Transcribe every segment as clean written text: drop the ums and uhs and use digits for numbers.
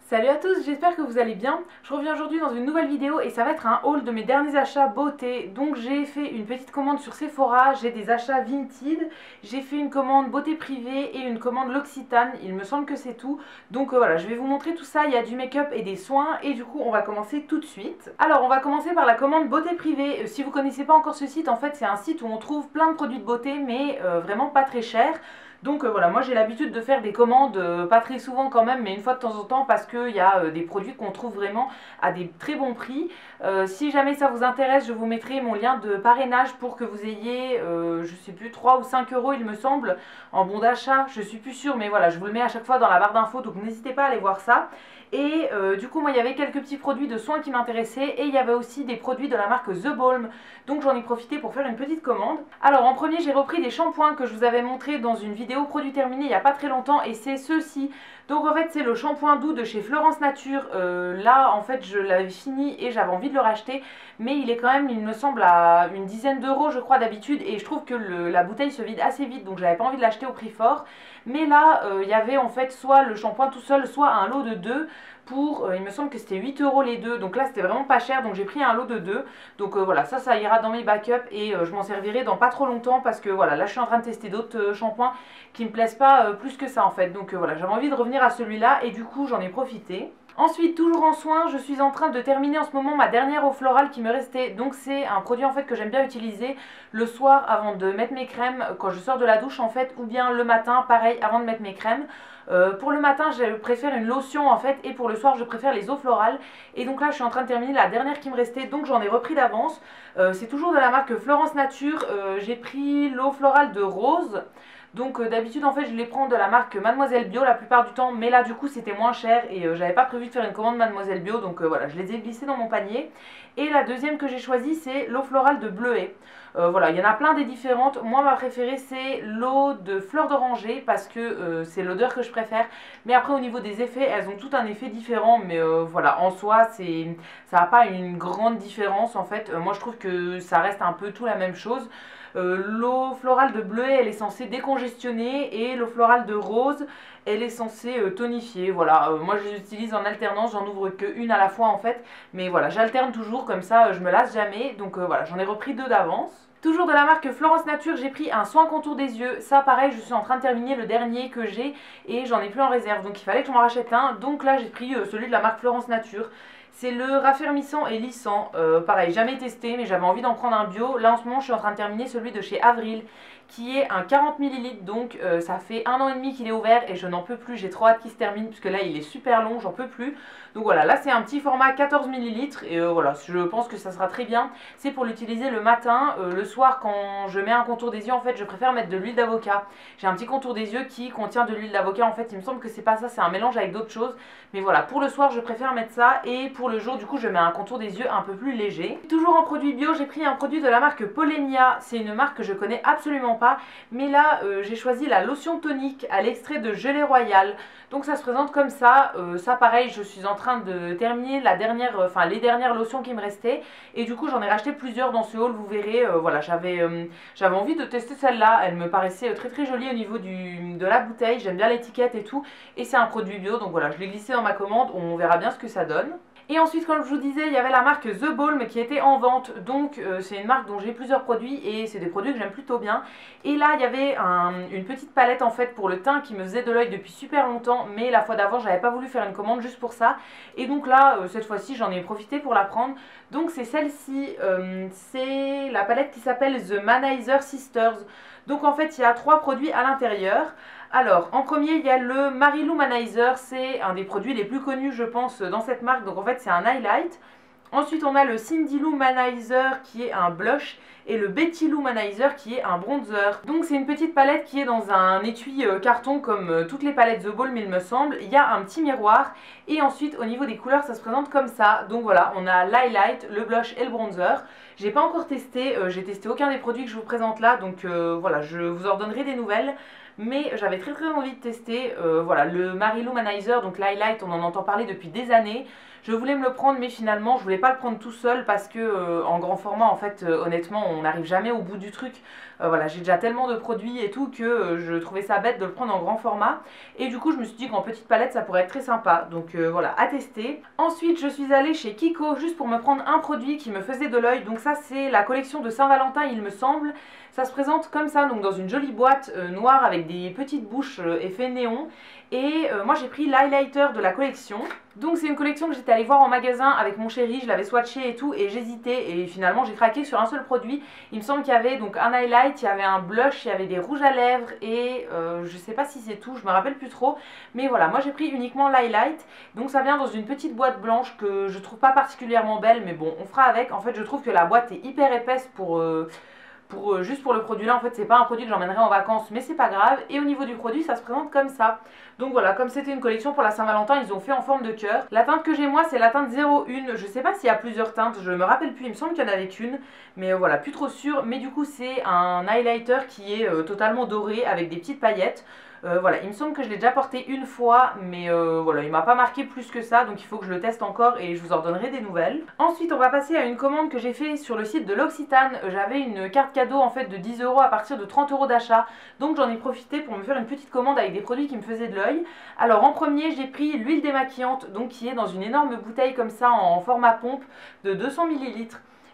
Salut à tous, j'espère que vous allez bien. Je reviens aujourd'hui dans une nouvelle vidéo et ça va être un haul de mes derniers achats beauté. Donc j'ai fait une petite commande sur Sephora, j'ai des achats Vinted, j'ai fait une commande beauté privée et une commande L'Occitane, il me semble que c'est tout. Donc voilà, je vais vous montrer tout ça, il y a du make-up et des soins et du coup on va commencer tout de suite. Alors on va commencer par la commande beauté privée. Si vous connaissez pas encore ce site, en fait c'est un site où on trouve plein de produits de beauté mais vraiment pas très chers. Donc voilà, moi j'ai l'habitude de faire des commandes, pas très souvent quand même, mais une fois de temps en temps parce qu'il y a des produits qu'on trouve vraiment à des très bons prix. Si jamais ça vous intéresse, je vous mettrai mon lien de parrainage pour que vous ayez, je sais plus, 3 ou 5 euros il me semble, en bon d'achat, je suis plus sûre, mais voilà, je vous le mets à chaque fois dans la barre d'infos, donc n'hésitez pas à aller voir ça. Et du coup moi il y avait quelques petits produits de soins qui m'intéressaient et il y avait aussi des produits de la marque The Balm, donc j'en ai profité pour faire une petite commande. Alors en premier j'ai repris des shampoings que je vous avais montré dans une vidéo produit terminé il n'y a pas très longtemps et c'est ceux-ci. Donc en fait c'est le shampoing doux de chez Florence Nature. Là en fait je l'avais fini et j'avais envie de le racheter, mais il est quand même, il me semble, à une dizaine d'euros je crois d'habitude, et je trouve que la bouteille se vide assez vite, donc j'avais pas envie de l'acheter au prix fort. Mais là il y avait en fait soit le shampoing tout seul, soit un lot de deux pour, il me semble que c'était 8 euros les deux, donc là c'était vraiment pas cher, donc j'ai pris un lot de deux. Donc voilà, ça ira dans mes backups et je m'en servirai dans pas trop longtemps parce que voilà, là je suis en train de tester d'autres shampoings qui me plaisent pas plus que ça en fait. Donc voilà, j'avais envie de revenir à celui-là et du coup j'en ai profité. Ensuite, toujours en soins, je suis en train de terminer en ce moment ma dernière eau florale qui me restait. Donc c'est un produit en fait que j'aime bien utiliser le soir avant de mettre mes crèmes, quand je sors de la douche en fait, ou bien le matin, pareil, avant de mettre mes crèmes. Pour le matin, je préfère une lotion en fait, et pour le soir, je préfère les eaux florales. Et donc là, je suis en train de terminer la dernière qui me restait, donc j'en ai repris d'avance. C'est toujours de la marque Florence Nature. J'ai pris l'eau florale de rose. Donc d'habitude en fait je les prends de la marque Mademoiselle Bio la plupart du temps, mais là du coup c'était moins cher et j'avais pas prévu de faire une commande Mademoiselle Bio, donc voilà, je les ai glissés dans mon panier. Et la deuxième que j'ai choisie c'est l'eau florale de Bleuet. Voilà, il y en a plein des différentes. Moi ma préférée c'est l'eau de fleur d'oranger parce que c'est l'odeur que je préfère. Mais après au niveau des effets, elles ont tout un effet différent, mais voilà, en soi ça n'a pas une grande différence en fait. Moi je trouve que ça reste un peu tout la même chose. L'eau florale de Bleuet elle est censée décongestionner et l'eau florale de rose elle est censée tonifier. Voilà, moi je les utilise en alternance, j'en ouvre qu'une à la fois en fait, mais voilà, j'alterne toujours comme ça, je me lasse jamais. Donc voilà, j'en ai repris deux d'avance. Toujours de la marque Florence Nature, j'ai pris un soin contour des yeux. Ça pareil, je suis en train de terminer le dernier que j'ai et j'en ai plus en réserve, donc il fallait que je m'en rachète un. Donc là j'ai pris celui de la marque Florence Nature. C'est le raffermissant et lissant. Pareil, jamais testé, mais j'avais envie d'en prendre un bio. Là en ce moment, je suis en train de terminer celui de chez Avril, qui est un 40 ml. Donc ça fait 1 an et demi qu'il est ouvert et je n'en peux plus. J'ai trop hâte qu'il se termine, puisque là il est super long, j'en peux plus. Donc voilà, là c'est un petit format 14 ml. Et voilà, je pense que ça sera très bien. C'est pour l'utiliser le matin. Le soir, quand je mets un contour des yeux, en fait, je préfère mettre de l'huile d'avocat. J'ai un petit contour des yeux qui contient de l'huile d'avocat. En fait, il me semble que c'est pas ça, c'est un mélange avec d'autres choses. Mais voilà, pour le soir, je préfère mettre ça. Et pour le jour, du coup, je mets un contour des yeux un peu plus léger. Toujours en produit bio, j'ai pris un produit de la marque Polenia. C'est une marque que je connais absolument pas. Mais là, j'ai choisi la lotion tonique à l'extrait de gelée royale. Donc ça se présente comme ça. Ça, pareil, je suis en train de terminer les dernières lotions qui me restaient. Et du coup, j'en ai racheté plusieurs dans ce haul, vous verrez. Voilà, j'avais envie de tester celle-là. Elle me paraissait très très jolie au niveau de la bouteille. J'aime bien l'étiquette et tout. Et c'est un produit bio, donc voilà, je l'ai glissé dans ma commande. On verra bien ce que ça donne. Et ensuite, comme je vous disais, il y avait la marque The Balm qui était en vente. Donc c'est une marque dont j'ai plusieurs produits et c'est des produits que j'aime plutôt bien. Et là, il y avait une petite palette en fait pour le teint qui me faisait de l'œil depuis super longtemps. Mais la fois d'avant, j'avais pas voulu faire une commande juste pour ça. Et donc là, cette fois-ci, j'en ai profité pour la prendre. Donc c'est celle-ci. C'est la palette qui s'appelle The Manizer Sisters. Donc en fait, il y a 3 produits à l'intérieur. Alors, en premier, il y a le Marilou Manizer, c'est un des produits les plus connus, je pense, dans cette marque. Donc en fait, c'est un highlight. Ensuite, on a le Cindy Lou Manizer qui est un blush et le Betty Lou Manizer qui est un bronzer. Donc c'est une petite palette qui est dans un étui carton comme toutes les palettes The Balm il me semble. Il y a un petit miroir et ensuite au niveau des couleurs ça se présente comme ça. Donc voilà, on a l'highlight, le blush et le bronzer. J'ai pas encore testé, j'ai testé aucun des produits que je vous présente là, donc voilà, je vous en donnerai des nouvelles. mais j'avais très envie de tester. Voilà, le Mary-Lou Manizer, donc l'highlight, on en entend parler depuis des années. Je voulais me le prendre, mais finalement je voulais pas le prendre tout seul parce que en grand format, en fait, honnêtement, on n'arrive jamais au bout du truc. Voilà, j'ai déjà tellement de produits et tout que je trouvais ça bête de le prendre en grand format. Et du coup, je me suis dit qu'en petite palette, ça pourrait être très sympa. Donc voilà, à tester. Ensuite, je suis allée chez Kiko juste pour me prendre un produit qui me faisait de l'œil. Donc ça, c'est la collection de Saint-Valentin, il me semble. Ça se présente comme ça, donc dans une jolie boîte noire avec des petites bouches effet néon. Et moi j'ai pris l'highlighter de la collection. Donc c'est une collection que j'étais allée voir en magasin avec mon chéri, je l'avais swatché et tout et j'hésitais et finalement j'ai craqué sur un seul produit. Il me semble qu'il y avait donc un highlight, il y avait un blush, il y avait des rouges à lèvres et je sais pas si c'est tout, je me rappelle plus trop. Mais voilà, moi j'ai pris uniquement l'highlight. Donc ça vient dans une petite boîte blanche que je trouve pas particulièrement belle, mais bon on fera avec. En fait je trouve que la boîte est hyper épaisse juste pour le produit là. En fait c'est pas un produit que j'emmènerai en vacances, mais c'est pas grave. Et au niveau du produit ça se présente comme ça. Donc voilà, comme c'était une collection pour la Saint-Valentin, ils ont fait en forme de cœur. La teinte que j'ai moi c'est la teinte 01. Je sais pas s'il y a plusieurs teintes, je me rappelle plus, il me semble qu'il y en avait qu'une. Mais voilà, plus trop sûr. Mais du coup c'est un highlighter qui est totalement doré avec des petites paillettes. Voilà, il me semble que je l'ai déjà porté une fois, mais voilà, il m'a pas marqué plus que ça, donc il faut que je le teste encore et je vous en donnerai des nouvelles. Ensuite, on va passer à une commande que j'ai fait sur le site de l'Occitane. J'avais une carte cadeau en fait de 10 € à partir de 30 € d'achat, donc j'en ai profité pour me faire une petite commande avec des produits qui me faisaient de l'œil. Alors en premier, j'ai pris l'huile démaquillante, donc qui est dans une énorme bouteille comme ça en format pompe de 200 ml.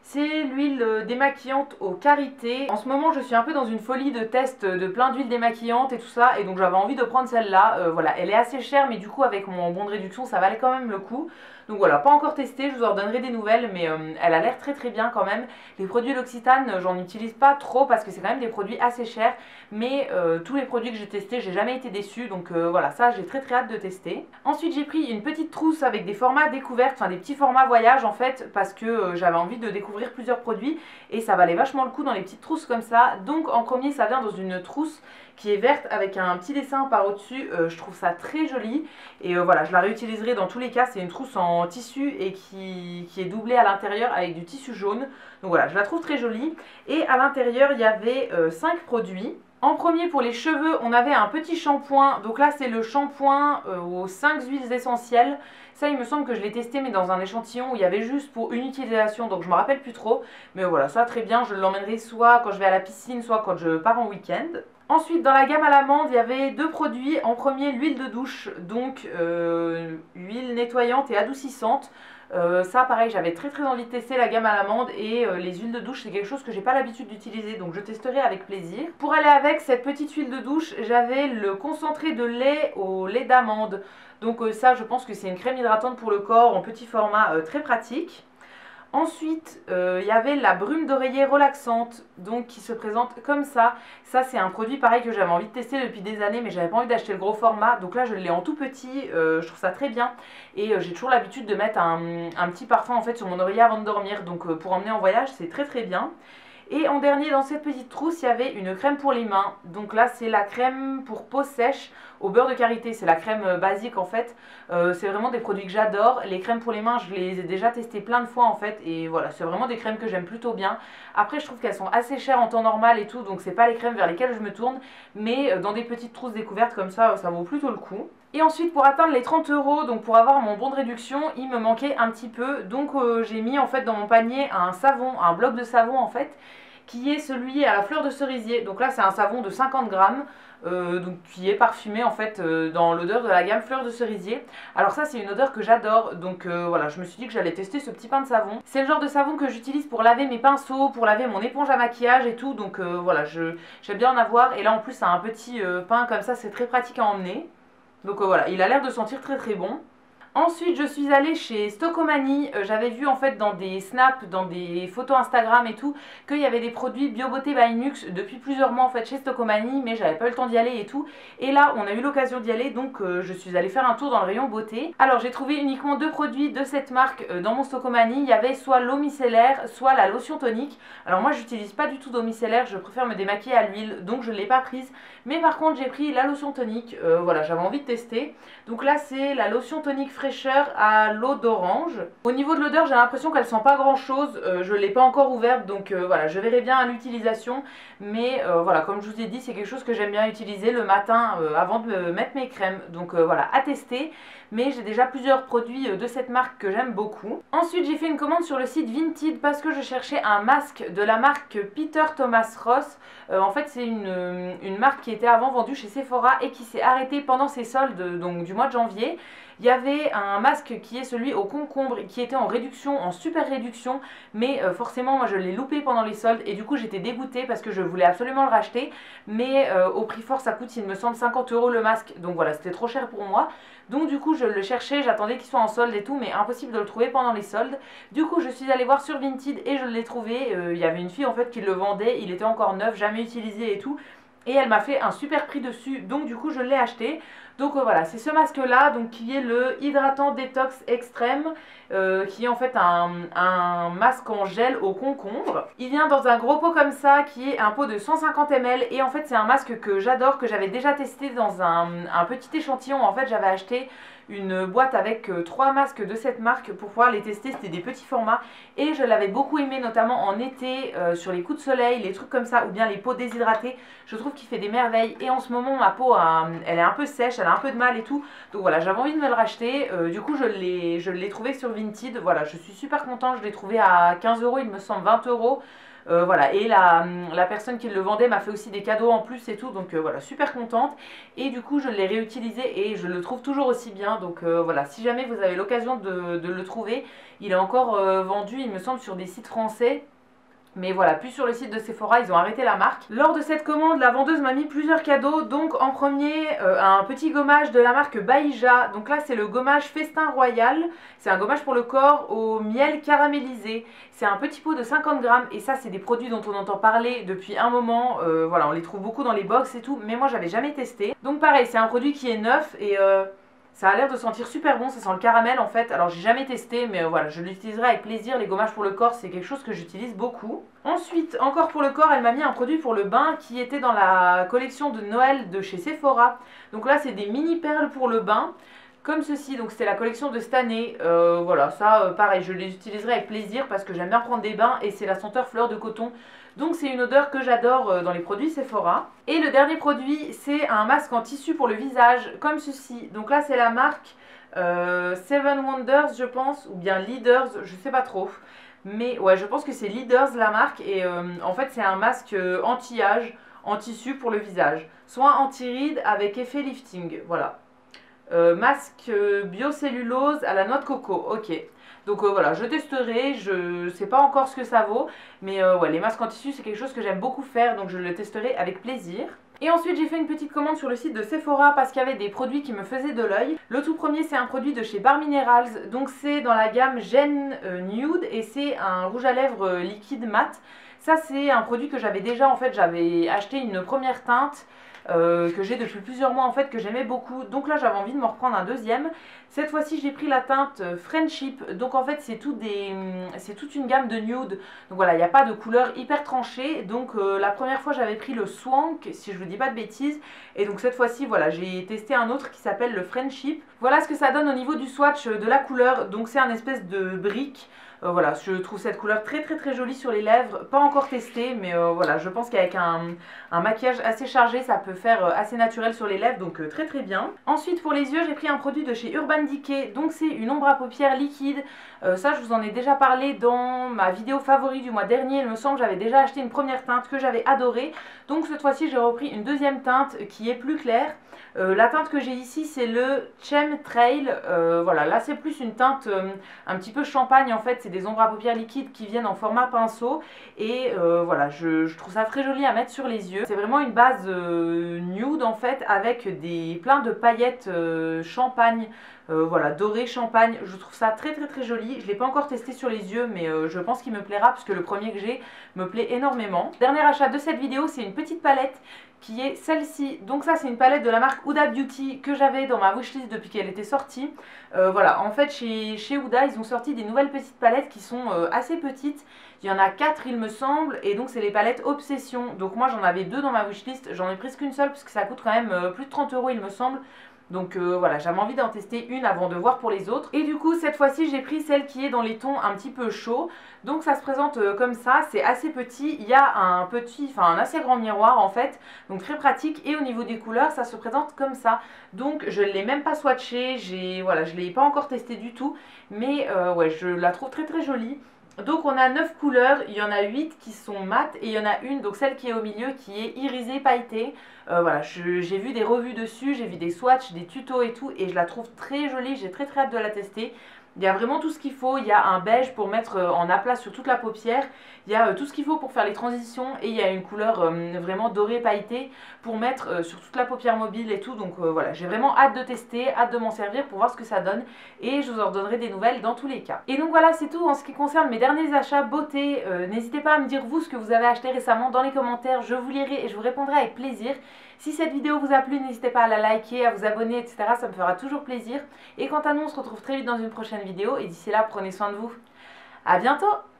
C'est l'huile démaquillante au karité. En ce moment je suis un peu dans une folie de test de plein d'huiles démaquillantes et tout ça, et donc j'avais envie de prendre celle-là. Voilà, elle est assez chère mais du coup avec mon bon de réduction ça valait quand même le coup. Donc voilà, pas encore testé, je vous en redonnerai des nouvelles, mais elle a l'air très bien quand même. Les produits L'Occitane, j'en utilise pas trop parce que c'est quand même des produits assez chers, mais tous les produits que j'ai testés, j'ai jamais été déçue, donc voilà, ça j'ai très hâte de tester. Ensuite j'ai pris une petite trousse avec des formats découvertes, enfin des petits formats voyage en fait, parce que j'avais envie de découvrir plusieurs produits et ça valait vachement le coup dans les petites trousses comme ça. Donc en premier ça vient dans une trousse qui est verte avec un petit dessin par au-dessus, je trouve ça très joli et voilà, je la réutiliserai dans tous les cas. C'est une trousse en tissu et qui est doublée à l'intérieur avec du tissu jaune, donc voilà, je la trouve très jolie. Et à l'intérieur il y avait 5 produits. En premier pour les cheveux on avait un petit shampoing, donc là c'est le shampoing aux 5 huiles essentielles. Ça il me semble que je l'ai testé mais dans un échantillon où il y avait juste pour une utilisation, donc je me rappelle plus trop. Mais voilà, ça très bien, je l'emmènerai soit quand je vais à la piscine, soit quand je pars en week-end. Ensuite dans la gamme à l'amande il y avait 2 produits. En premier l'huile de douche, donc huile nettoyante et adoucissante. Ça pareil, j'avais très envie de tester la gamme à l'amande et les huiles de douche c'est quelque chose que j'ai pas l'habitude d'utiliser, donc je testerai avec plaisir. Pour aller avec cette petite huile de douche, j'avais le concentré de lait au lait d'amande. Donc ça je pense que c'est une crème hydratante pour le corps en petit format très pratique. Ensuite, il y avait la brume d'oreiller relaxante, donc qui se présente comme ça. Ça c'est un produit pareil que j'avais envie de tester depuis des années, mais j'avais pas envie d'acheter le gros format. Donc là je l'ai en tout petit, je trouve ça très bien. Et j'ai toujours l'habitude de mettre un petit parfum en fait sur mon oreiller avant de dormir. Donc pour emmener en voyage c'est très bien. Et en dernier dans cette petite trousse il y avait une crème pour les mains. Donc là c'est la crème pour peau sèche au beurre de karité. C'est la crème basique en fait. C'est vraiment des produits que j'adore. Les crèmes pour les mains je les ai déjà testées plein de fois en fait. Et voilà, c'est vraiment des crèmes que j'aime plutôt bien. Après je trouve qu'elles sont assez chères en temps normal et tout. Donc c'est pas les crèmes vers lesquelles je me tourne. Mais dans des petites trousses découvertes comme ça vaut plutôt le coup. Et ensuite pour atteindre les 30 €, donc pour avoir mon bon de réduction, il me manquait un petit peu. Donc j'ai mis en fait dans mon panier un savon, un bloc de savon en fait, qui est celui à la fleur de cerisier. Donc là c'est un savon de 50 grammes. Donc qui est parfumé en fait dans l'odeur de la gamme fleur de cerisier. Alors ça c'est une odeur que j'adore, donc voilà, je me suis dit que j'allais tester ce petit pain de savon. C'est le genre de savon que j'utilise pour laver mes pinceaux, pour laver mon éponge à maquillage et tout, donc voilà, j'aime bien en avoir. Et là en plus ça a un petit pain comme ça, c'est très pratique à emmener. Donc voilà, il a l'air de sentir très bon. Ensuite je suis allée chez Stockomanie. J'avais vu en fait dans des snaps, dans des photos Instagram et tout, qu'il y avait des produits Bio Beauté by Nux depuis plusieurs mois en fait chez Stockomanie, mais j'avais pas eu le temps d'y aller et tout. Et là on a eu l'occasion d'y aller, donc je suis allée faire un tour dans le rayon beauté. Alors j'ai trouvé uniquement 2 produits de cette marque dans mon Stockomanie. Il y avait soit l'eau micellaire, soit la lotion tonique. Alors moi j'utilise pas du tout d'eau micellaire, je préfère me démaquiller à l'huile, donc je l'ai pas prise. Mais par contre j'ai pris la lotion tonique, voilà, j'avais envie de tester. Donc là c'est la lotion tonique fraîcheur à l'eau d'orange. Au niveau de l'odeur, j'ai l'impression qu'elle sent pas grand chose, je ne l'ai pas encore ouverte, donc voilà, je verrai bien à l'utilisation. Mais voilà, comme je vous ai dit, c'est quelque chose que j'aime bien utiliser le matin avant de mettre mes crèmes. Donc voilà, à tester. Mais j'ai déjà plusieurs produits de cette marque que j'aime beaucoup. Ensuite, j'ai fait une commande sur le site Vinted parce que je cherchais un masque de la marque Peter Thomas Roth. En fait, c'est une marque qui était avant vendue chez Sephora et qui s'est arrêtée pendant ses soldes, donc du mois de janvier. Il y avait un masque qui est celui au concombre qui était en réduction, en super réduction, mais forcément moi je l'ai loupé pendant les soldes et du coup j'étais dégoûtée parce que je voulais absolument le racheter, mais au prix fort ça coûte, il me semble, 50 € le masque, donc voilà, c'était trop cher pour moi. Donc du coup je le cherchais, j'attendais qu'il soit en solde et tout, mais impossible de le trouver pendant les soldes. Du coup je suis allée voir sur Vinted et je l'ai trouvé. Il y avait une fille en fait qui le vendait, il était encore neuf, jamais utilisé et tout. Et elle m'a fait un super prix dessus, donc du coup je l'ai acheté. Donc voilà, c'est ce masque là, donc qui est le Hydratant Détox Extrême, qui est en fait un masque en gel au concombre. Il vient dans un gros pot comme ça, qui est un pot de 150 ml, et en fait c'est un masque que j'adore, que j'avais déjà testé dans un petit échantillon. En fait j'avais acheté une boîte avec 3 masques de cette marque pour pouvoir les tester, c'était des petits formats et je l'avais beaucoup aimé, notamment en été, sur les coups de soleil, les trucs comme ça, ou bien les peaux déshydratées. Je trouve qu'il fait des merveilles et en ce moment ma peau elle est un peu sèche, elle a un peu de mal et tout, donc voilà, j'avais envie de me le racheter. Du coup je l'ai trouvé sur Vinted. Voilà, je suis super contente, je l'ai trouvé à 15 €, il me semble 20 €. Voilà, et la personne qui le vendait m'a fait aussi des cadeaux en plus et tout, donc voilà, super contente. Et du coup je l'ai réutilisé et je le trouve toujours aussi bien, donc voilà, si jamais vous avez l'occasion de le trouver, il est encore vendu, il me semble, sur des sites français. Mais voilà, plus sur le site de Sephora, ils ont arrêté la marque. Lors de cette commande, la vendeuse m'a mis plusieurs cadeaux. Donc en premier, un petit gommage de la marque Baïja. Donc là, c'est le gommage Festin Royal. C'est un gommage pour le corps au miel caramélisé. C'est un petit pot de 50 grammes. Et ça, c'est des produits dont on entend parler depuis un moment. Voilà, on les trouve beaucoup dans les box et tout. Mais moi, j'avais jamais testé. Donc pareil, c'est un produit qui est neuf et... ça a l'air de sentir super bon, ça sent le caramel en fait. Alors j'ai jamais testé, mais voilà, je l'utiliserai avec plaisir. Les gommages pour le corps, c'est quelque chose que j'utilise beaucoup. Ensuite, encore pour le corps, elle m'a mis un produit pour le bain qui était dans la collection de Noël de chez Sephora. Donc là, c'est des mini perles pour le bain, comme ceci. Donc c'était la collection de cette année. Voilà, ça pareil, je les utiliserai avec plaisir parce que j'aime bien prendre des bains et c'est la senteur fleur de coton. Donc c'est une odeur que j'adore dans les produits Sephora. Et le dernier produit, c'est un masque en tissu pour le visage, comme ceci. Donc là, c'est la marque Seven Wonders, je pense, ou bien Leaders, je sais pas trop. Mais ouais, je pense que c'est Leaders la marque. Et en fait, c'est un masque anti-âge, en tissu pour le visage. Soin anti-rides avec effet lifting, voilà. Masque biocellulose à la noix de coco, ok. Donc voilà, je testerai, je sais pas encore ce que ça vaut, mais ouais, les masques en tissu c'est quelque chose que j'aime beaucoup faire, donc je le testerai avec plaisir. Et ensuite j'ai fait une petite commande sur le site de Sephora parce qu'il y avait des produits qui me faisaient de l'œil. Le tout premier c'est un produit de chez Bare Minerals, donc c'est dans la gamme Gen Nude et c'est un rouge à lèvres liquide mat. Ça c'est un produit que j'avais déjà, en fait j'avais acheté une première teinte que j'ai depuis plusieurs mois en fait, que j'aimais beaucoup, donc là j'avais envie de m'en reprendre un deuxième. Cette fois-ci j'ai pris la teinte Friendship, donc en fait c'est toute une gamme de nude, donc voilà, il n'y a pas de couleur hyper tranchée. Donc la première fois j'avais pris le Swank si je vous dis pas de bêtises, et donc cette fois-ci voilà, j'ai testé un autre qui s'appelle le Friendship. Voilà ce que ça donne au niveau du swatch de la couleur, donc c'est un espèce de brique. Voilà, je trouve cette couleur très très très jolie sur les lèvres, pas encore testée, mais voilà, je pense qu'avec un maquillage assez chargé, ça peut faire assez naturel sur les lèvres, donc très très bien. Ensuite pour les yeux, j'ai pris un produit de chez Urban Decay, donc c'est une ombre à paupières liquide. Ça je vous en ai déjà parlé dans ma vidéo favori du mois dernier, il me semble, j'avais déjà acheté une première teinte que j'avais adorée. Donc cette fois-ci j'ai repris une deuxième teinte qui est plus claire. La teinte que j'ai ici c'est le Chemtrail, voilà, là c'est plus une teinte un petit peu champagne en fait, c'est des ombres à paupières liquides qui viennent en format pinceau et voilà, je trouve ça très joli à mettre sur les yeux. C'est vraiment une base nude en fait avec plein de paillettes champagne, voilà, doré champagne. Je trouve ça très très très joli. Je ne l'ai pas encore testé sur les yeux, mais je pense qu'il me plaira puisque le premier que j'ai me plaît énormément. Dernier achat de cette vidéo, c'est une petite palette qui est celle-ci. Donc ça c'est une palette de la marque Huda Beauty que j'avais dans ma wishlist depuis qu'elle était sortie. Voilà, en fait chez Huda ils ont sorti des nouvelles petites palettes qui sont assez petites. Il y en a 4 il me semble, et donc c'est les palettes Obsession. Donc moi j'en avais 2 dans ma wishlist, j'en ai prise qu'une seule parce que ça coûte quand même plus de 30 € il me semble. Donc voilà, j'avais envie d'en tester une avant de voir pour les autres. Et du coup cette fois-ci j'ai pris celle qui est dans les tons un petit peu chauds. Donc ça se présente comme ça, c'est assez petit, il y a un assez grand miroir en fait, donc très pratique. Et au niveau des couleurs ça se présente comme ça. Donc je ne l'ai même pas swatché, voilà, je ne l'ai pas encore testé du tout, mais ouais, je la trouve très très jolie. Donc on a 9 couleurs, il y en a 8 qui sont mates et il y en a une, donc celle qui est au milieu, qui est irisée pailletée. Voilà, j'ai vu des revues dessus, j'ai vu des swatchs, des tutos et tout, et je la trouve très jolie, j'ai très très hâte de la tester. Il y a vraiment tout ce qu'il faut, il y a un beige pour mettre en aplat sur toute la paupière, il y a tout ce qu'il faut pour faire les transitions, et il y a une couleur vraiment dorée pailletée pour mettre sur toute la paupière mobile et tout. Donc voilà, j'ai vraiment hâte de tester, hâte de m'en servir pour voir ce que ça donne, et je vous en donnerai des nouvelles dans tous les cas. Et donc voilà, c'est tout en ce qui concerne mes derniers achats beauté. N'hésitez pas à me dire vous ce que vous avez acheté récemment dans les commentaires, je vous lirai et je vous répondrai avec plaisir. Si cette vidéo vous a plu, n'hésitez pas à la liker, à vous abonner, etc. Ça me fera toujours plaisir. Et quant à nous, on se retrouve très vite dans une prochaine vidéo. Et d'ici là, prenez soin de vous. À bientôt!